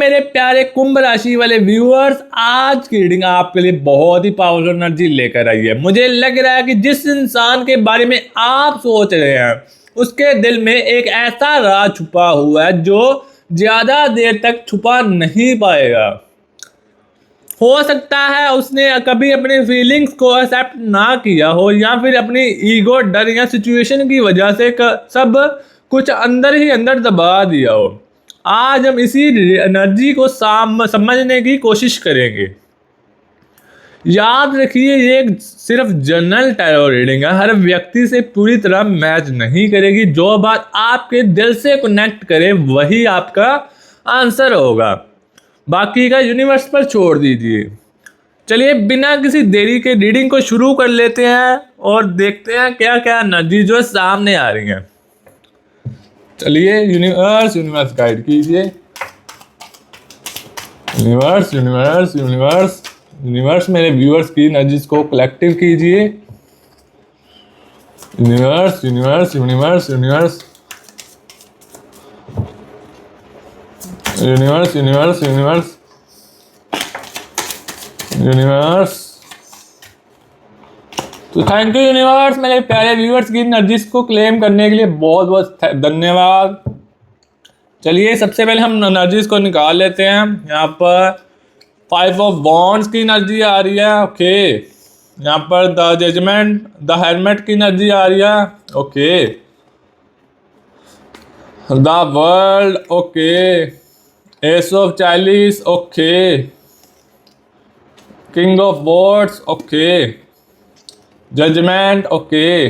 मेरे प्यारे कुंभ राशि वाले व्यूअर्स, आज की रीडिंग आपके लिए बहुत ही पावरफुल एनर्जी लेकर आई है। मुझे लग रहा है कि जिस इंसान के बारे में आप सोच रहे हैं उसके दिल में एक ऐसा राज छुपा हुआ है जो ज्यादा देर तक छुपा नहीं पाएगा। हो सकता है उसने कभी अपनी फीलिंग्स को एक्सेप्ट ना किया हो या फिर अपनी ईगो, डर या सिचुएशन की वजह से सब कुछ अंदर ही अंदर दबा दिया हो। आज हम इसी एनर्जी को समझने की कोशिश करेंगे। याद रखिए, ये एक सिर्फ जनरल टैरो रीडिंग है, हर व्यक्ति से पूरी तरह मैच नहीं करेगी। जो बात आपके दिल से कनेक्ट करे वही आपका आंसर होगा, बाकी का यूनिवर्स पर छोड़ दीजिए। चलिए बिना किसी देरी के रीडिंग को शुरू कर लेते हैं और देखते हैं क्या क्या एनर्जी जो सामने आ रही हैं। चलिए यूनिवर्स गाइड कीजिए। यूनिवर्स मेरे व्यूअर्स की एनर्जीज को कलेक्टिव कीजिए। Universe universe universe universe universe universe universe universe तो थैंक यू यूनिवर्स, मेरे प्यारे व्यूअर्स की एनर्जीज को क्लेम करने के लिए बहुत बहुत धन्यवाद। चलिए सबसे पहले हम एनर्जीज को निकाल लेते हैं। यहाँ पर 5 ऑफ वॉन्ड्स की एनर्जी आ रही है, ओके। यहाँ पर द जजमेंट, द हेलमेट की एनर्जी आ रही है, okay. The world, okay. Ace of chalice, okay. King of wands, okay. Judgement, okay.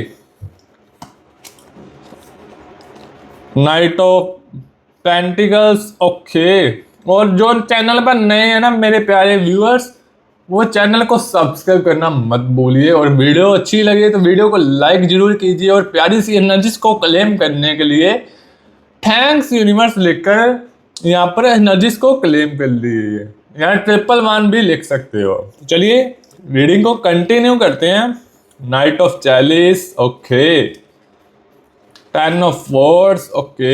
Knight of pentacles, okay. और जो चैनल पर नए हैं ना मेरे प्यारे व्यूअर्स, वो चैनल को सब्सक्राइब करना मत भूलिए। और वीडियो अच्छी लगे तो वीडियो को लाइक जरूर कीजिए। और प्यारी सी एनर्जीज को क्लेम करने के लिए थैंक्स यूनिवर्स लिखकर यहाँ पर एनर्जीज को क्लेम कर लीजिए। यहाँ 111 भी लिख सकते हो। तो चलिए रीडिंग को कंटिन्यू करते हैं। Night of chalice, okay. 10 of wands, okay.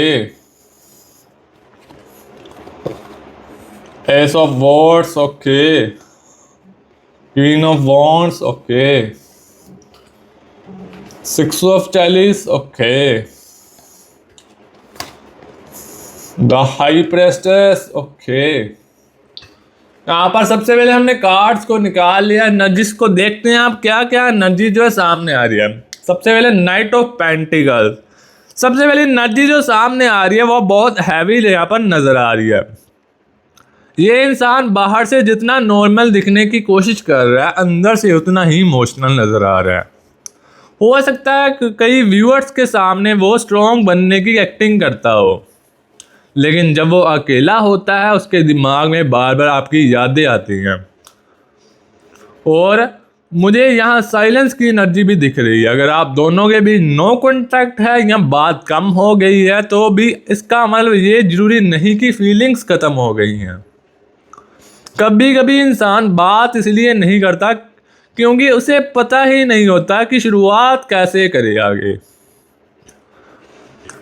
Ace of wands, okay. Queen of wands, okay. 6 of chalice, okay. The high प्रेस्टेस, okay. यहाँ पर सबसे पहले हमने कार्ड्स को निकाल लिया। एनर्जीज को देखते हैं आप क्या क्या एनर्जी जो है सामने आ रही है। सबसे पहले नाइट ऑफ पेंटिकल्स, सबसे पहले एनर्जी जो सामने आ रही है वो बहुत हैवी यहाँ पर नजर आ रही है। ये इंसान बाहर से जितना नॉर्मल दिखने की कोशिश कर रहा है, अंदर से उतना ही इमोशनल नजर आ रहा है। हो सकता है कई व्यूअर्स के सामने वो स्ट्रॉन्ग बनने की एक्टिंग करता हो, लेकिन जब वो अकेला होता है उसके दिमाग में बार बार आपकी यादें आती हैं। और मुझे यहाँ साइलेंस की एनर्जी भी दिख रही है। अगर आप दोनों के भी नो कॉन्टैक्ट है या बात कम हो गई है तो भी इसका मतलब ये जरूरी नहीं कि फीलिंग्स खत्म हो गई हैं। कभी कभी इंसान बात इसलिए नहीं करता क्योंकि उसे पता ही नहीं होता कि शुरुआत कैसे करे आगे।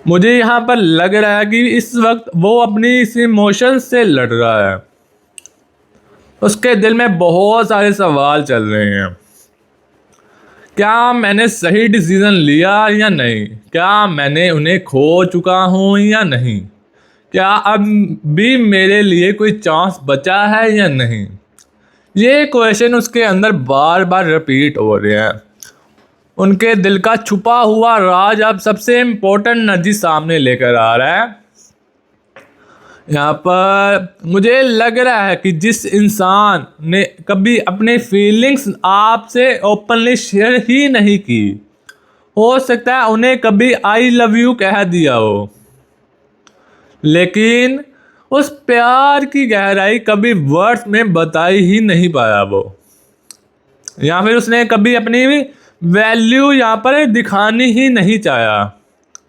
मुझे यहाँ पर लग रहा है कि इस वक्त वो अपनी इस इमोशंस से लड़ रहा है। उसके दिल में बहुत सारे सवाल चल रहे हैं। क्या मैंने सही डिसीजन लिया या नहीं? क्या मैंने उन्हें खो चुका हूँ या नहीं? क्या अब भी मेरे लिए कोई चांस बचा है या नहीं? ये क्वेश्चन उसके अंदर बार बार रिपीट हो रहे हैं। उनके दिल का छुपा हुआ राज अब सबसे इम्पोर्टेंट एनर्जी सामने लेकर आ रहा है। यहाँ पर मुझे लग रहा है कि जिस इंसान ने कभी अपने फीलिंग्स आपसे ओपनली शेयर ही नहीं की, हो सकता है उन्हें कभी आई लव यू कह दिया हो, लेकिन उस प्यार की गहराई कभी वर्ड्स में बताई ही नहीं पाया वो। या फिर उसने कभी अपनी वैल्यू यहाँ पर दिखानी ही नहीं चाहा।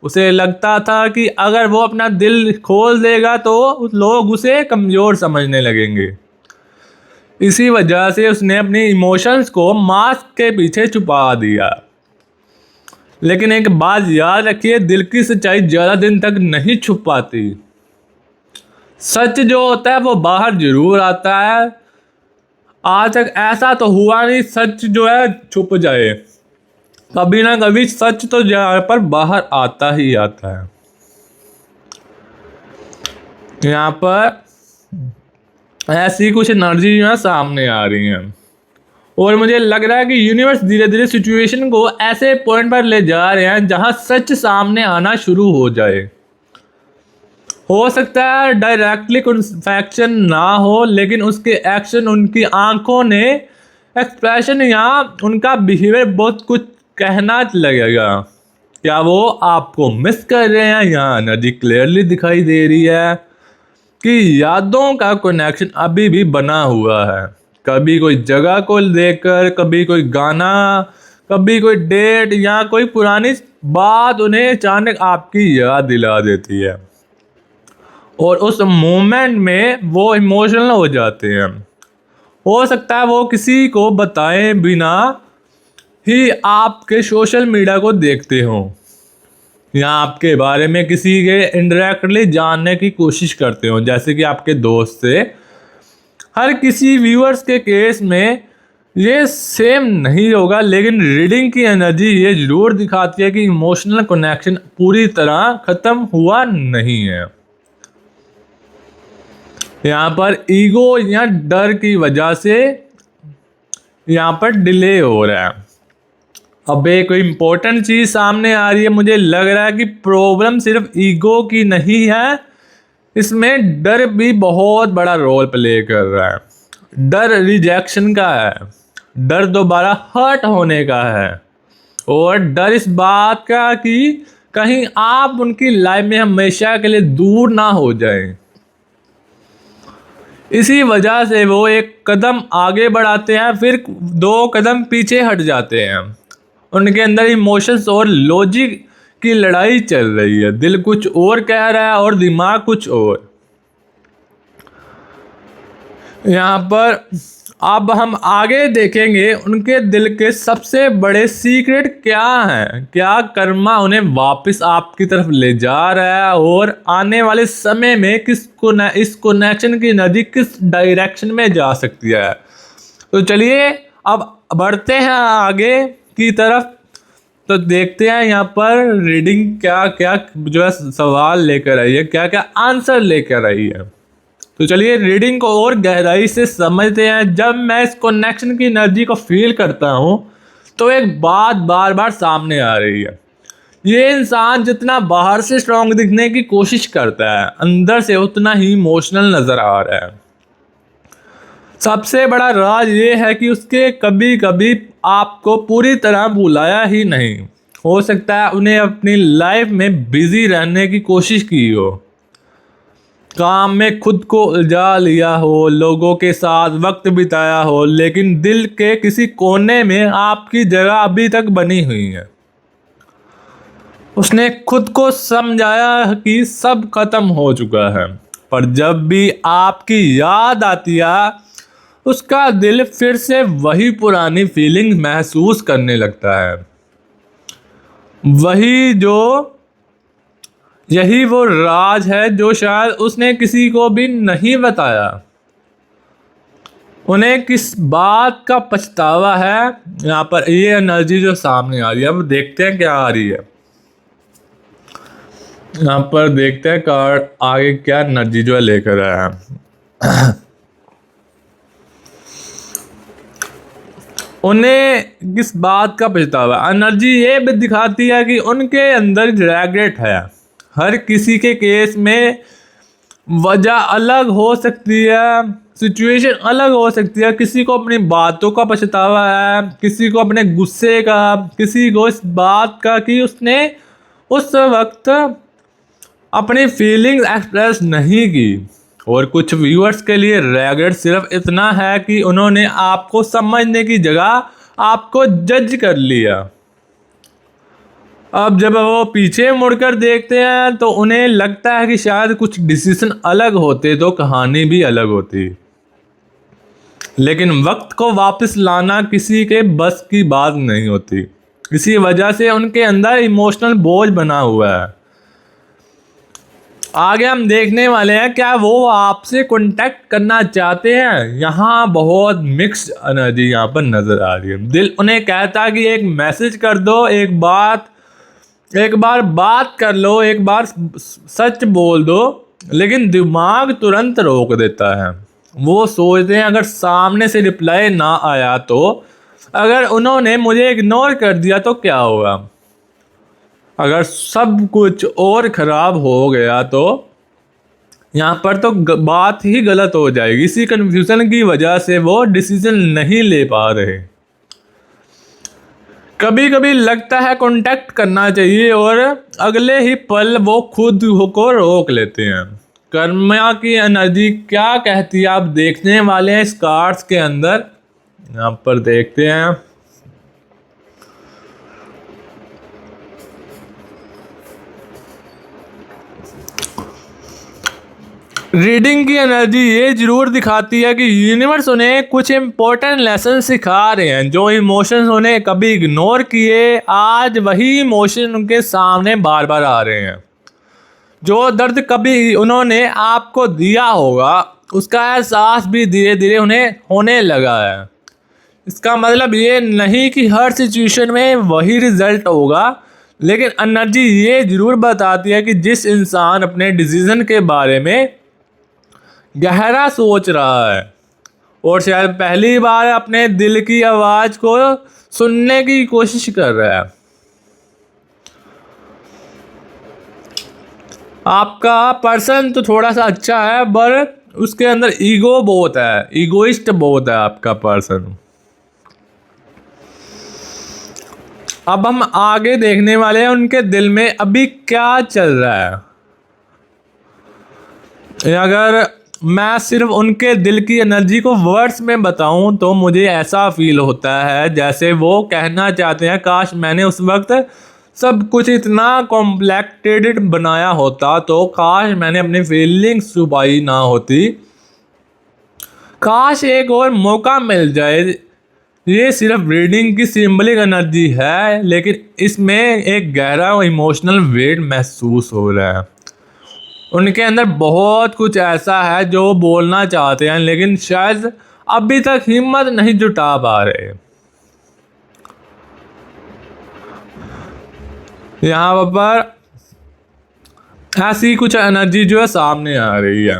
उसे लगता था कि अगर वो अपना दिल खोल देगा तो लोग उसे कमज़ोर समझने लगेंगे। इसी वजह से उसने अपनी इमोशंस को मास्क के पीछे छुपा दिया। लेकिन एक बात याद रखिए, दिल की सच्चाई ज़्यादा दिन तक नहीं छुप पाती। सच जो होता है वो बाहर जरूर आता है। आज तक ऐसा तो हुआ नहीं सच जो है छुप जाए, कभी ना कभी सच तो यहाँ पर बाहर आता ही आता है। यहाँ पर ऐसी कुछ एनर्जी जो है सामने आ रही है, और मुझे लग रहा है कि यूनिवर्स धीरे धीरे सिचुएशन को ऐसे पॉइंट पर ले जा रहे हैं जहां सच सामने आना शुरू हो जाए। हो सकता है डायरेक्टली कन्फेक्शन ना हो, लेकिन उसके एक्शन, उनकी आंखों ने एक्सप्रेशन या उनका बिहेवियर बहुत कुछ कहना लगेगा। क्या वो आपको मिस कर रहे हैं? यहाँ एनर्जी क्लियरली दिखाई दे रही है कि यादों का कनेक्शन अभी भी बना हुआ है। कभी कोई जगह को लेकर, कभी कोई गाना, कभी कोई डेट या कोई पुरानी बात उन्हें अचानक आपकी याद दिला देती है, और उस मोमेंट में वो इमोशनल हो जाते हैं। हो सकता है वो किसी को बताए बिना ही आपके सोशल मीडिया को देखते हो, या आपके बारे में किसी के इनडायरेक्टली जानने की कोशिश करते हो, जैसे कि आपके दोस्त से। हर किसी व्यूअर्स के केस में ये सेम नहीं होगा, लेकिन रीडिंग की एनर्जी ये जरूर दिखाती है कि इमोशनल कनेक्शन पूरी तरह खत्म हुआ नहीं है। यहाँ पर ईगो या डर की वजह से यहाँ पर डिले हो रहा है। अब एक कोई इंपॉर्टेंट चीज सामने आ रही है। मुझे लग रहा है कि प्रॉब्लम सिर्फ ईगो की नहीं है, इसमें डर भी बहुत बड़ा रोल प्ले कर रहा है। डर रिजेक्शन का है, डर दोबारा हर्ट होने का है, और डर इस बात का कि कहीं आप उनकी लाइफ में हमेशा के लिए दूर ना हो जाएं। इसी वजह से वो एक कदम आगे बढ़ाते हैं, फिर 2 कदम पीछे हट जाते हैं। उनके अंदर इमोशंस और लॉजिक की लड़ाई चल रही है। दिल कुछ और कह रहा है और दिमाग कुछ और। यहाँ पर अब हम आगे देखेंगे उनके दिल के सबसे बड़े सीक्रेट क्या हैं, क्या कर्मा उन्हें वापस आपकी तरफ ले जा रहा है, और आने वाले समय में इस कनेक्शन की एनर्जी किस डायरेक्शन में जा सकती है। तो चलिए अब बढ़ते हैं आगे की तरफ, तो देखते हैं यहाँ पर रीडिंग क्या क्या जो है सवाल लेकर आई है, क्या क्या आंसर लेकर आई है। तो चलिए रीडिंग को और गहराई से समझते हैं। जब मैं इस कनेक्शन की एनर्जी को फील करता हूँ तो एक बात बार बार सामने आ रही है। ये इंसान जितना बाहर से स्ट्रांग दिखने की कोशिश करता है, अंदर से उतना ही इमोशनल नजर आ रहा है। सबसे बड़ा राज ये है कि उसके कभी कभी आपको पूरी तरह भुलाया ही नहीं। हो सकता है उन्हें अपनी लाइफ में बिजी रहने की कोशिश की हो, काम में खुद को उलझा लिया हो, लोगों के साथ वक्त बिताया हो, लेकिन दिल के किसी कोने में आपकी जगह अभी तक बनी हुई है। उसने खुद को समझाया कि सब खत्म हो चुका है, पर जब भी आपकी याद आती है उसका दिल फिर से वही पुरानी फीलिंग महसूस करने लगता है। यही वो राज है जो शायद उसने किसी को भी नहीं बताया। उन्हें किस बात का पछतावा है? यहाँ पर ये एनर्जी जो सामने आ रही है, अब देखते हैं क्या आ रही है। यहाँ पर देखते हैं कार्ड आगे क्या एनर्जी जो है लेकर आया है। उन्हें किस बात का पछतावा? एनर्जी ये भी दिखाती है कि उनके अंदर रिग्रेट है। हर किसी के केस में वजह अलग हो सकती है, सिचुएशन अलग हो सकती है। किसी को अपनी बातों का पछतावा है, किसी को अपने गुस्से का, किसी को इस बात का कि उसने उस वक्त अपनी फीलिंग्स एक्सप्रेस नहीं की। और कुछ व्यूअर्स के लिए रिग्रेट सिर्फ इतना है कि उन्होंने आपको समझने की जगह आपको जज कर लिया। अब जब वो पीछे मुड़कर देखते हैं तो उन्हें लगता है कि शायद कुछ डिसीजन अलग होते तो कहानी भी अलग होती, लेकिन वक्त को वापस लाना किसी के बस की बात नहीं होती। इसी वजह से उनके अंदर इमोशनल बोझ बना हुआ है। आगे हम देखने वाले हैं क्या वो आपसे कांटेक्ट करना चाहते हैं। यहाँ बहुत मिक्स्ड एनर्जी यहाँ पर नजर आ रही है। दिल उन्हें कहता है कि एक मैसेज कर दो, एक बार बात कर लो, एक बार सच बोल दो, लेकिन दिमाग तुरंत रोक देता है। वो सोचते हैं अगर सामने से रिप्लाई ना आया तो, अगर उन्होंने मुझे इग्नोर कर दिया तो क्या होगा, अगर सब कुछ और ख़राब हो गया तो यहाँ पर तो बात ही गलत हो जाएगी। इसी कन्फ्यूज़न की वजह से वो डिसीजन नहीं ले पा रहे। कभी कभी लगता है कांटेक्ट करना चाहिए और अगले ही पल वो खुद को रोक लेते हैं। कर्मा की एनर्जी क्या कहती है आप देखने वाले हैं इस कार्ड्स के अंदर। यहाँ पर देखते हैं। रीडिंग की एनर्जी ये जरूर दिखाती है कि यूनिवर्स उन्हें कुछ इम्पोर्टेंट लेसन सिखा रहे हैं। जो इमोशंस उन्हें कभी इग्नोर किए, आज वही इमोशन उनके सामने बार बार आ रहे हैं। जो दर्द कभी उन्होंने आपको दिया होगा, उसका एहसास भी धीरे धीरे उन्हें होने लगा है। इसका मतलब ये नहीं कि हर सिचुएशन में वही रिजल्ट होगा, लेकिन एनर्जी ये जरूर बताती है कि जिस इंसान अपने डिसीजन के बारे में गहरा सोच रहा है और शायद पहली बार अपने दिल की आवाज को सुनने की कोशिश कर रहा है। आपका पर्सन तो थोड़ा सा अच्छा है, पर उसके अंदर ईगो बहुत है, ईगोइस्ट बहुत है आपका पर्सन। अब हम आगे देखने वाले हैं उनके दिल में अभी क्या चल रहा है। अगर मैं सिर्फ उनके दिल की एनर्जी को वर्ड्स में बताऊं तो मुझे ऐसा फील होता है जैसे वो कहना चाहते हैं, काश मैंने उस वक्त सब कुछ इतना कॉम्प्लेक्टेड बनाया होता, तो काश मैंने अपनी फीलिंग्स छुपाई ना होती, काश एक और मौका मिल जाए। ये सिर्फ रीडिंग की सिंबलिक एनर्जी है, लेकिन इसमें एक गहरा इमोशनल वेट महसूस हो रहा है। उनके अंदर बहुत कुछ ऐसा है जो बोलना चाहते हैं, लेकिन शायद अभी तक हिम्मत नहीं जुटा पा रहे। यहाँ पर ऐसी कुछ एनर्जी जो है सामने आ रही है।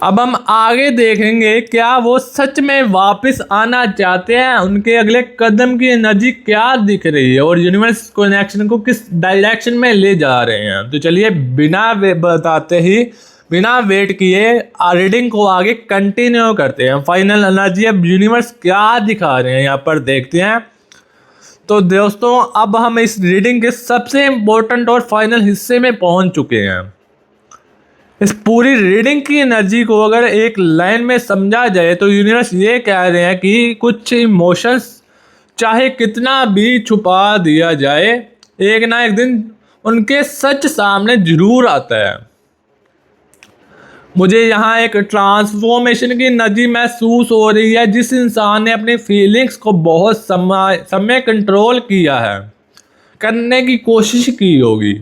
अब हम आगे देखेंगे क्या वो सच में वापस आना चाहते हैं, उनके अगले कदम की एनर्जी क्या दिख रही है और यूनिवर्स कनेक्शन को किस डायरेक्शन में ले जा रहे हैं। तो चलिए बिना बताते ही, बिना वेट किए रीडिंग को आगे कंटिन्यू करते हैं। फाइनल एनर्जी अब यूनिवर्स क्या दिखा रहे हैं यहाँ पर देखते हैं। तो दोस्तों अब हम इस रीडिंग के सबसे इम्पोर्टेंट और फाइनल हिस्से में पहुंच चुके हैं। इस पूरी रीडिंग की एनर्जी को अगर एक लाइन में समझा जाए तो यूनिवर्स ये कह रहे हैं कि कुछ इमोशंस चाहे कितना भी छुपा दिया जाए, एक ना एक दिन उनके सच सामने जरूर आता है। मुझे यहाँ एक ट्रांसफॉर्मेशन की एनर्जी महसूस हो रही है। जिस इंसान ने अपनी फीलिंग्स को बहुत समय कंट्रोल किया है, करने की कोशिश की होगी,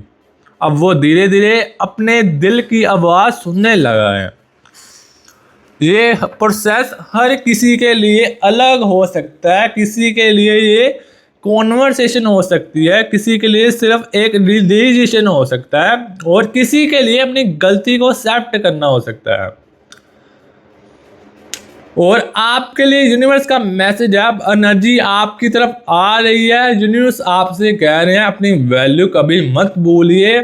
अब वो धीरे धीरे अपने दिल की आवाज़ सुनने लगा है। ये प्रोसेस हर किसी के लिए अलग हो सकता है। किसी के लिए ये कॉन्वर्सेशन हो सकती है, किसी के लिए सिर्फ एक रियलाइजेशन हो सकता है, और किसी के लिए अपनी गलती को एक्सेप्ट करना हो सकता है। और आपके लिए यूनिवर्स का मैसेज है, अब एनर्जी आपकी तरफ आ रही है। यूनिवर्स आपसे कह रहे हैं अपनी वैल्यू कभी मत भूलिए।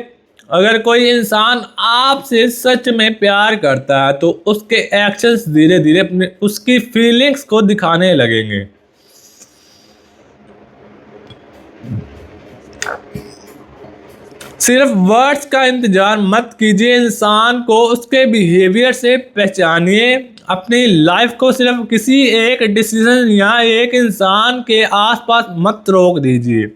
अगर कोई इंसान आपसे सच में प्यार करता है तो उसके एक्शंस धीरे धीरे अपने उसकी फीलिंग्स को दिखाने लगेंगे। सिर्फ वर्ड्स का इंतजार मत कीजिए, इंसान को उसके बिहेवियर से पहचानिए। अपनी लाइफ को सिर्फ किसी एक डिसीजन या एक इंसान के आसपास मत रोक दीजिए।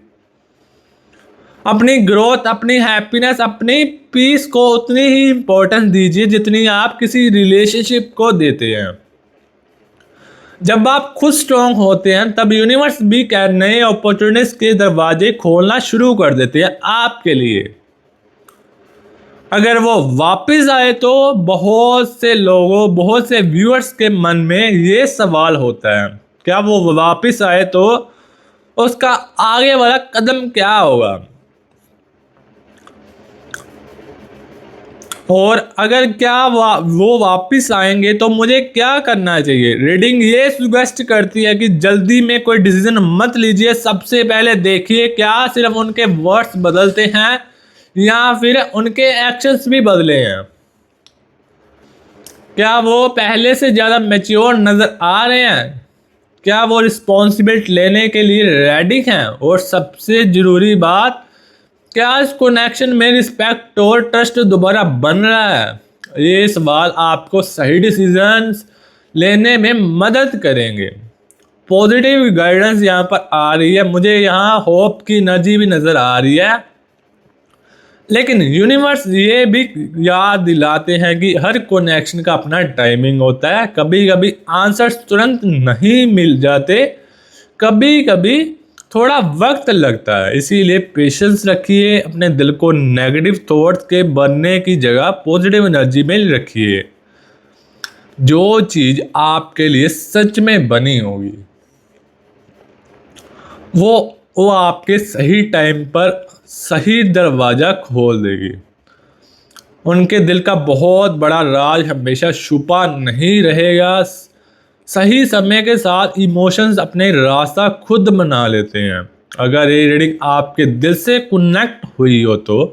अपनी ग्रोथ, अपनी हैप्पीनेस, अपनी पीस को उतनी ही इम्पोर्टेंस दीजिए जितनी आप किसी रिलेशनशिप को देते हैं। जब आप खुद स्ट्रॉन्ग होते हैं तब यूनिवर्स भी नए अपॉर्चुनिटीज के दरवाजे खोलना शुरू कर देते हैं आपके लिए। अगर वो वापस आए तो बहुत से लोगों, बहुत से व्यूअर्स के मन में ये सवाल होता है, क्या वो वापस आए तो उसका आगे वाला कदम क्या होगा, और अगर वो वापस आएंगे तो मुझे क्या करना चाहिए। रीडिंग ये सुगेस्ट करती है कि जल्दी में कोई डिसीजन मत लीजिए। सबसे पहले देखिए क्या सिर्फ उनके वर्ड्स बदलते हैं या फिर उनके एक्शंस भी बदले हैं। क्या वो पहले से ज़्यादा मैच्योर नज़र आ रहे हैं, क्या वो रिस्पॉन्सिबिलिटी लेने के लिए रेडी हैं, और सबसे ज़रूरी बात, क्या इस कनेक्शन में रिस्पेक्ट और ट्रस्ट दोबारा बन रहा है। ये सवाल आपको सही डिसीजंस लेने में मदद करेंगे। पॉजिटिव गाइडेंस यहाँ पर आ रही है, मुझे यहाँ होप की एनर्जी भी नज़र आ रही है, लेकिन यूनिवर्स ये भी याद दिलाते हैं कि हर कनेक्शन का अपना टाइमिंग होता है। कभी कभी आंसर्स तुरंत नहीं मिल जाते, कभी कभी थोड़ा वक्त लगता है, इसीलिए पेशेंस रखिए। अपने दिल को नेगेटिव थॉट्स के बनने की जगह पॉजिटिव एनर्जी में रखिए। जो चीज़ आपके लिए सच में बनी होगी वो आपके सही टाइम पर सही दरवाज़ा खोल देगी। उनके दिल का बहुत बड़ा राज हमेशा छुपा नहीं रहेगा। सही समय के साथ इमोशंस अपने रास्ता खुद बना लेते हैं। अगर ये रीडिंग आपके दिल से कनेक्ट हुई हो तो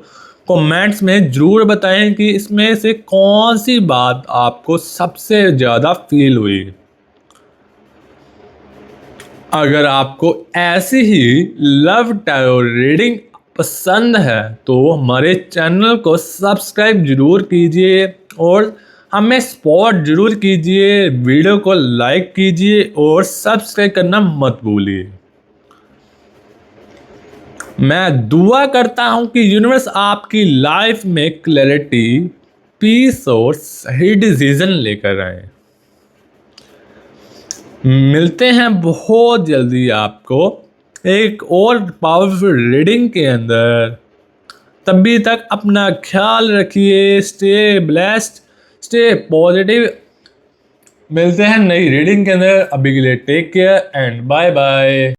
कमेंट्स में ज़रूर बताएं कि इसमें से कौन सी बात आपको सबसे ज़्यादा फील हुई। अगर आपको ऐसी ही लव टैरो रीडिंग पसंद है तो हमारे चैनल को सब्सक्राइब जरूर कीजिए और हमें सपोर्ट जरूर कीजिए। वीडियो को लाइक कीजिए और सब्सक्राइब करना मत भूलिए। मैं दुआ करता हूं कि यूनिवर्स आपकी लाइफ में क्लैरिटी, पीस और सही डिसीजन लेकर आए। मिलते हैं बहुत जल्दी आपको एक और पावरफुल रीडिंग के अंदर। तभी तक अपना ख्याल रखिए। Stay blessed, stay positive. मिलते हैं नई रीडिंग के अंदर। अभी के लिए take care and bye bye.